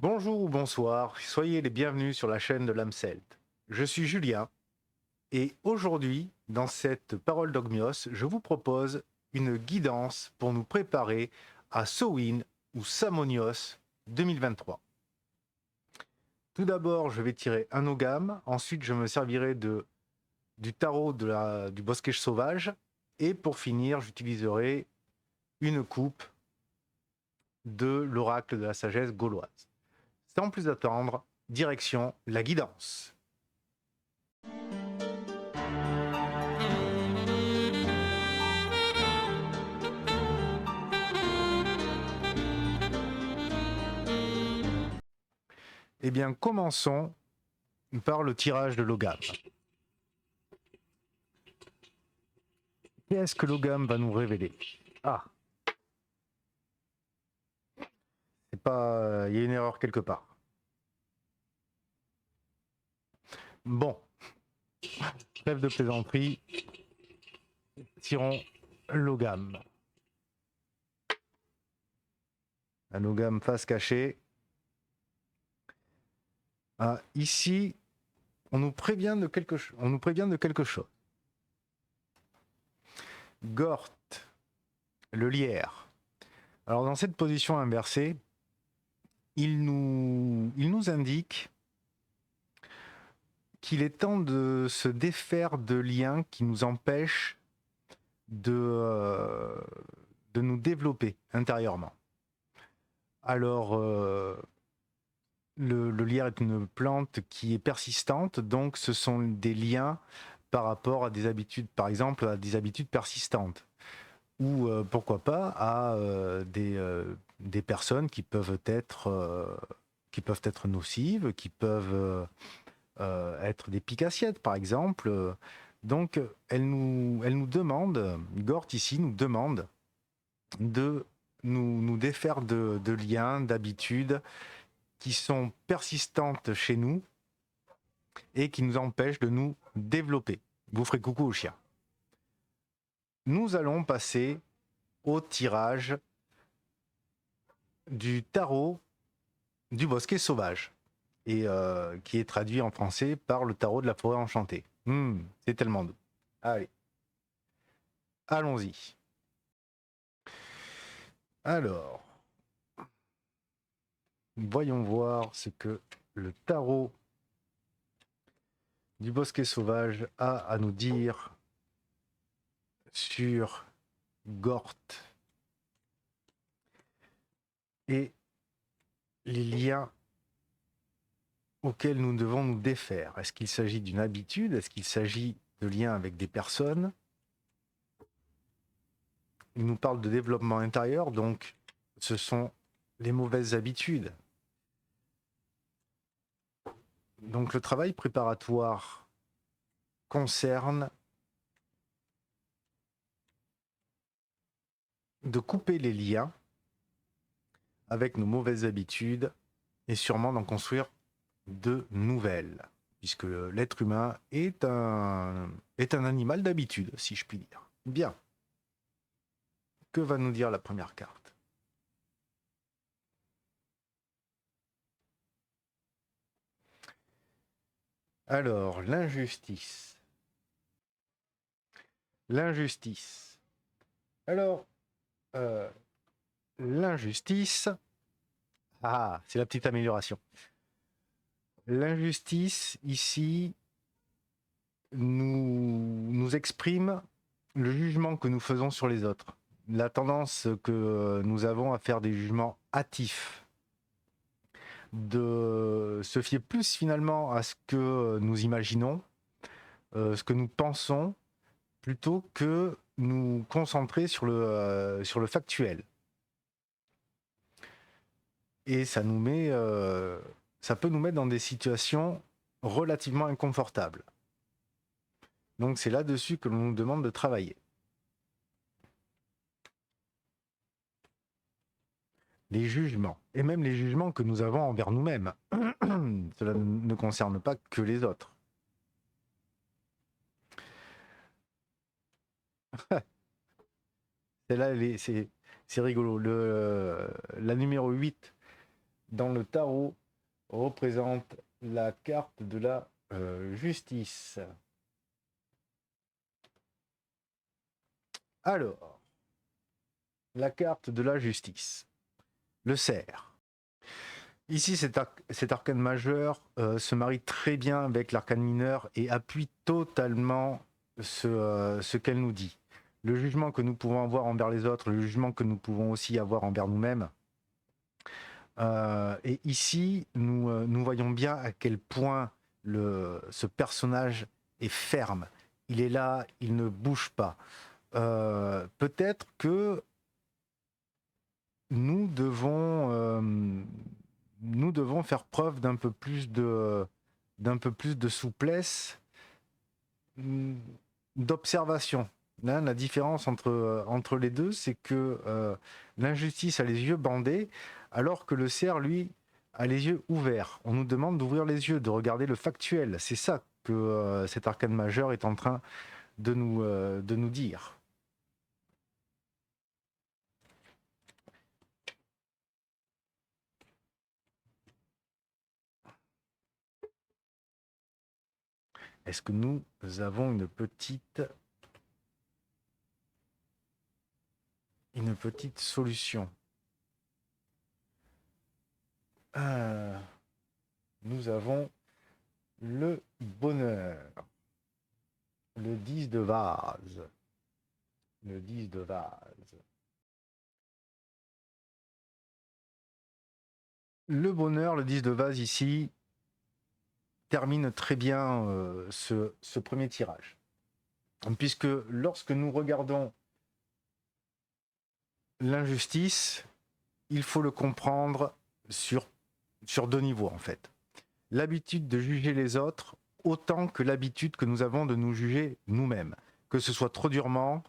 Bonjour ou bonsoir, soyez les bienvenus sur la chaîne de l'Amselt. Je suis Julien et aujourd'hui, dans cette parole d'Ogmios, je vous propose une guidance pour nous préparer à Samhain ou Samonios 2023. Tout d'abord, je vais tirer un Ogam, ensuite je me servirai du tarot du bosquet sauvage et pour finir, j'utiliserai une coupe de l'oracle de la sagesse gauloise. Sans plus attendre, direction la guidance. Eh bien, commençons par le tirage de l'Ogam. Qu'est-ce que l'Ogam va nous révéler? Ah, c'est pas... Il y a une erreur quelque part. Bon, trêve de plaisanterie, tirons l'Ogam. Un Ogam face cachée. Ah, ici, on nous prévient de quelque chose. Gort, le lierre. Alors dans cette position inversée, il nous indique qu'il est temps de se défaire de liens qui nous empêchent de nous développer intérieurement. Alors, le lierre est une plante qui est persistante, donc ce sont des liens par rapport à des habitudes, par exemple à des habitudes persistantes, ou pourquoi pas à des personnes qui peuvent être nocives, qui peuvent être des piques-assiettes, par exemple. Donc, elle nous demande, Gort ici nous demande de nous défaire de liens, d'habitudes qui sont persistantes chez nous et qui nous empêchent de nous développer. Vous ferez coucou au chien. Nous allons passer au tirage du tarot du bosquet sauvage, et qui est traduit en français par le tarot de la forêt enchantée. C'est tellement doux. Allez, allons-y. Alors, voyons voir ce que le tarot du bosquet sauvage a à nous dire sur Gort et les liens auxquels nous devons nous défaire. Est-ce qu'il s'agit d'une habitude? Est-ce qu'il s'agit de liens avec des personnes? Il nous parle de développement intérieur, donc ce sont les mauvaises habitudes. Donc le travail préparatoire concerne de couper les liens avec nos mauvaises habitudes et sûrement d'en construire de nouvelles, puisque l'être humain est un animal d'habitude, si je puis dire. Bien. Que va nous dire la première carte? Alors, l'injustice. L'injustice. Alors, l'injustice... Ah, c'est la petite amélioration. L'injustice, ici, nous exprime le jugement que nous faisons sur les autres. La tendance que nous avons à faire des jugements hâtifs, de se fier plus finalement à ce que nous imaginons, ce que nous pensons, plutôt que nous concentrer sur le factuel. Et ça peut nous mettre dans des situations relativement inconfortables. Donc c'est là-dessus que l'on nous demande de travailler. Les jugements, et même les jugements que nous avons envers nous-mêmes. Cela ne concerne pas que les autres. Celle-là, c'est rigolo. La numéro 8 dans le tarot représente la carte de la justice. Alors, la carte de la justice. Le cerf. Ici, cet arcane majeur se marie très bien avec l'arcane mineur et appuie totalement ce qu'elle nous dit. Le jugement que nous pouvons avoir envers les autres, le jugement que nous pouvons aussi avoir envers nous-mêmes. Et ici, nous voyons bien à quel point ce personnage est ferme. Il est là, il ne bouge pas. Peut-être que nous devons faire preuve d'un peu plus de souplesse, d'observation. Là, la différence entre les deux, c'est que l'injustice a les yeux bandés, alors que le cerf, lui, a les yeux ouverts. On nous demande d'ouvrir les yeux, de regarder le factuel. C'est ça que cet arcane majeur est en train de nous dire. Est-ce que nous avons une petite solution? Nous avons le bonheur, le 10 de vase, le 10 de vase. Le bonheur, le 10 de vase ici, termine très bien ce premier tirage. Puisque lorsque nous regardons l'injustice, il faut le comprendre sur deux niveaux en fait. L'habitude de juger les autres autant que l'habitude que nous avons de nous juger nous-mêmes. Que ce soit trop durement,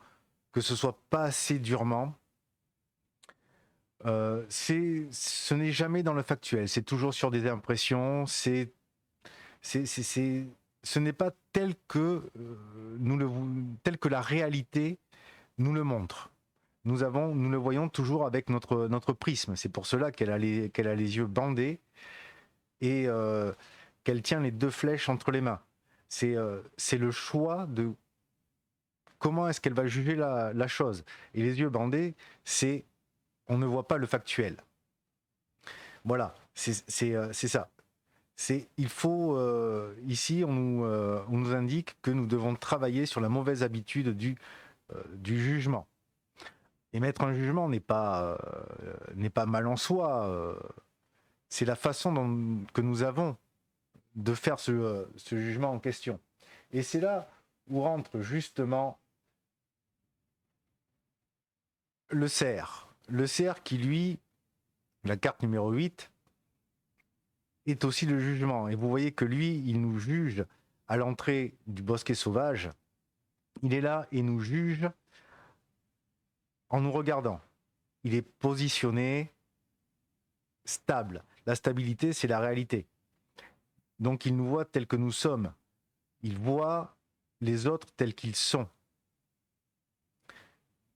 que ce soit pas assez durement. Ce n'est jamais dans le factuel, c'est toujours sur des impressions, ce n'est pas tel que, tel que la réalité nous le montre. Nous le voyons toujours avec notre prisme. C'est pour cela qu'elle a les yeux bandés et qu'elle tient les deux flèches entre les mains. C'est le choix de comment est-ce qu'elle va juger la chose. Et les yeux bandés, c'est on ne voit pas le factuel. Voilà, c'est ça. Il faut, ici, on nous indique que nous devons travailler sur la mauvaise habitude du jugement. Émettre un jugement n'est pas mal en soi. C'est la façon que nous avons de faire ce jugement en question. Et c'est là où rentre justement le cerf. Le cerf qui, lui, la carte numéro 8, est aussi le jugement. Et vous voyez que lui, il nous juge à l'entrée du bosquet sauvage. Il est là et nous juge en nous regardant. Il est positionné, stable. La stabilité, c'est la réalité. Donc il nous voit tels que nous sommes. Il voit les autres tels qu'ils sont.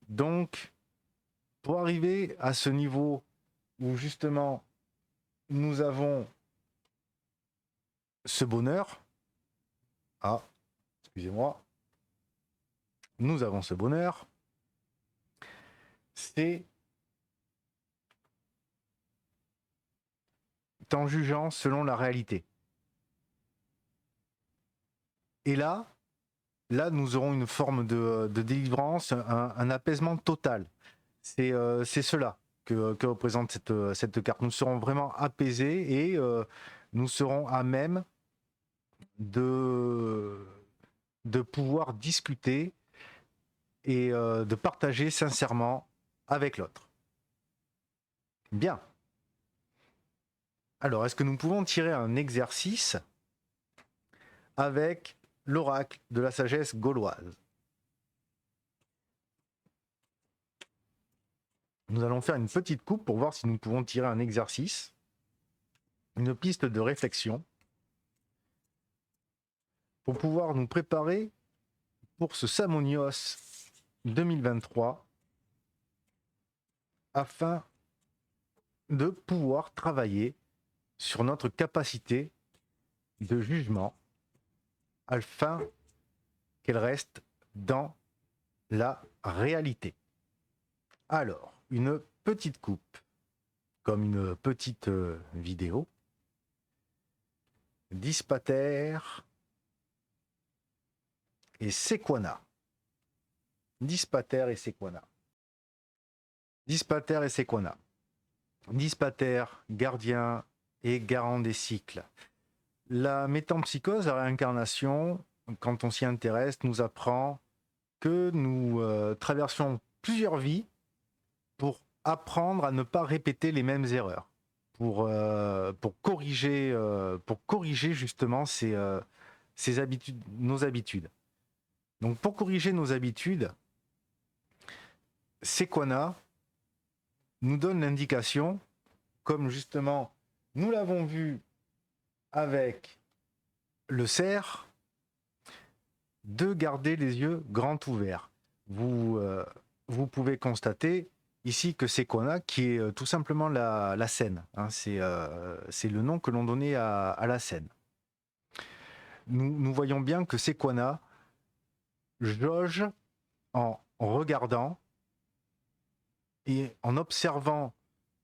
Donc, pour arriver à ce niveau où justement nous avons ce bonheur, excusez-moi, nous avons ce bonheur, c'est en jugeant selon la réalité. Et là, nous aurons une forme de délivrance, un apaisement total. C'est cela que représente cette carte. Nous serons vraiment apaisés et nous serons à même de pouvoir discuter et de partager sincèrement avec l'autre. Bien. Alors, est-ce que nous pouvons tirer un exercice avec l'oracle de la sagesse gauloise? Nous allons faire une petite coupe pour voir si nous pouvons tirer un exercice, une piste de réflexion, pour pouvoir nous préparer pour ce Samonios 2023, afin de pouvoir travailler sur notre capacité de jugement afin qu'elle reste dans la réalité. Alors, une petite coupe, comme une petite vidéo. Dispater et Sequana. Dispater et Sequana. Dispater et Sequana. Dispater, gardien et garant des cycles. La métempsychose, la réincarnation, quand on s'y intéresse, nous apprend que nous traversions plusieurs vies pour apprendre à ne pas répéter les mêmes erreurs, pour corriger justement ces habitudes, nos habitudes. Donc pour corriger nos habitudes, Sequana nous donne l'indication, comme justement nous l'avons vu avec le cerf, de garder les yeux grands ouverts. Vous pouvez constater ici que Sequana, qui est tout simplement la scène, hein, c'est le nom que l'on donnait à la scène. Nous voyons bien que Sequana jauge en regardant et en observant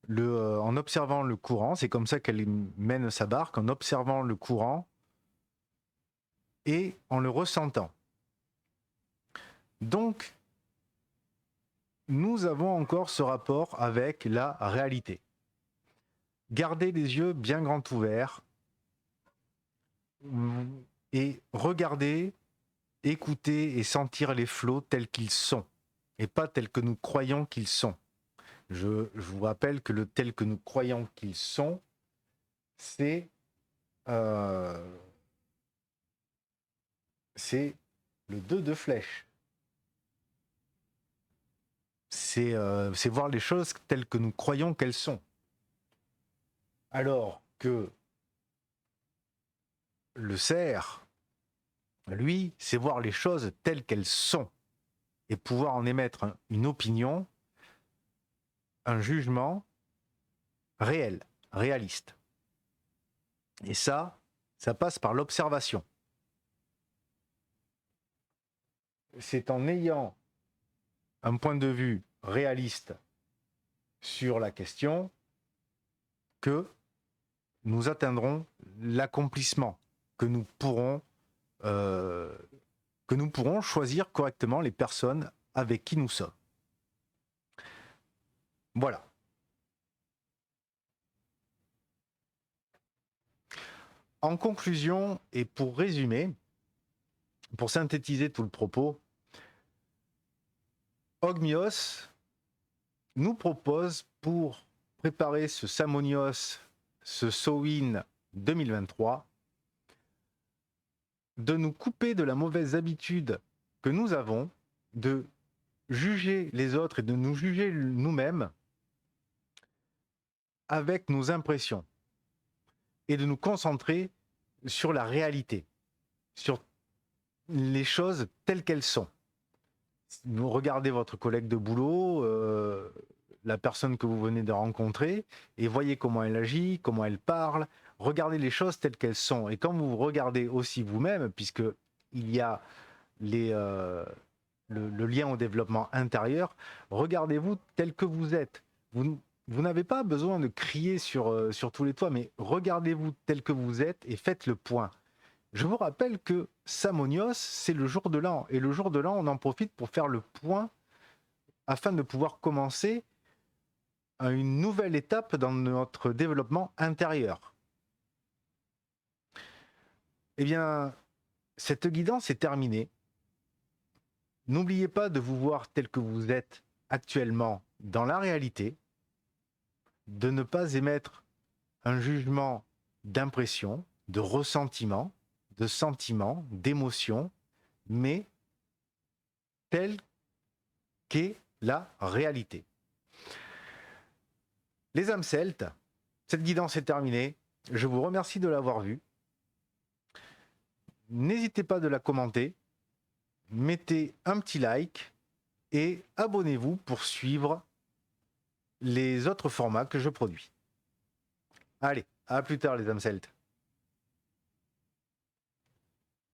le courant. C'est comme ça qu'elle mène sa barque, en observant le courant et en le ressentant. Donc, nous avons encore ce rapport avec la réalité. Gardez les yeux bien grands ouverts et regardez, écoutez et sentir les flots tels qu'ils sont et pas tels que nous croyons qu'ils sont. Je vous rappelle que le tel que nous croyons qu'ils sont, c'est le 2 de flèche. C'est voir les choses telles que nous croyons qu'elles sont. Alors que le cerf, lui, c'est voir les choses telles qu'elles sont et pouvoir en émettre une opinion, un jugement réel, réaliste. Et ça passe par l'observation. C'est en ayant un point de vue réaliste sur la question que nous atteindrons l'accomplissement, que nous pourrons choisir correctement les personnes avec qui nous sommes. Voilà. En conclusion, et pour résumer, pour synthétiser tout le propos, Ogmios nous propose, pour préparer ce Samonios, ce Samhain 2023, de nous couper de la mauvaise habitude que nous avons de juger les autres et de nous juger nous-mêmes avec nos impressions et de nous concentrer sur la réalité, sur les choses telles qu'elles sont. Vous regardez votre collègue de boulot, la personne que vous venez de rencontrer, et voyez comment elle agit, comment elle parle. Regardez les choses telles qu'elles sont. Et quand vous regardez aussi vous-même, puisque il y a le lien au développement intérieur, regardez-vous tel que vous êtes. Vous n'avez pas besoin de crier sur tous les toits, mais regardez-vous tel que vous êtes et faites le point. Je vous rappelle que Samonios, c'est le jour de l'an. Et le jour de l'an, on en profite pour faire le point afin de pouvoir commencer une nouvelle étape dans notre développement intérieur. Eh bien, cette guidance est terminée. N'oubliez pas de vous voir tel que vous êtes actuellement dans la réalité, de ne pas émettre un jugement d'impression, de ressentiment, de sentiment, d'émotion, mais tel qu'est la réalité. Les âmes celtes, cette guidance est terminée. Je vous remercie de l'avoir vue. N'hésitez pas de la commenter, mettez un petit like et abonnez-vous pour suivre les autres formats que je produis. Allez, à plus tard les âmes celtes.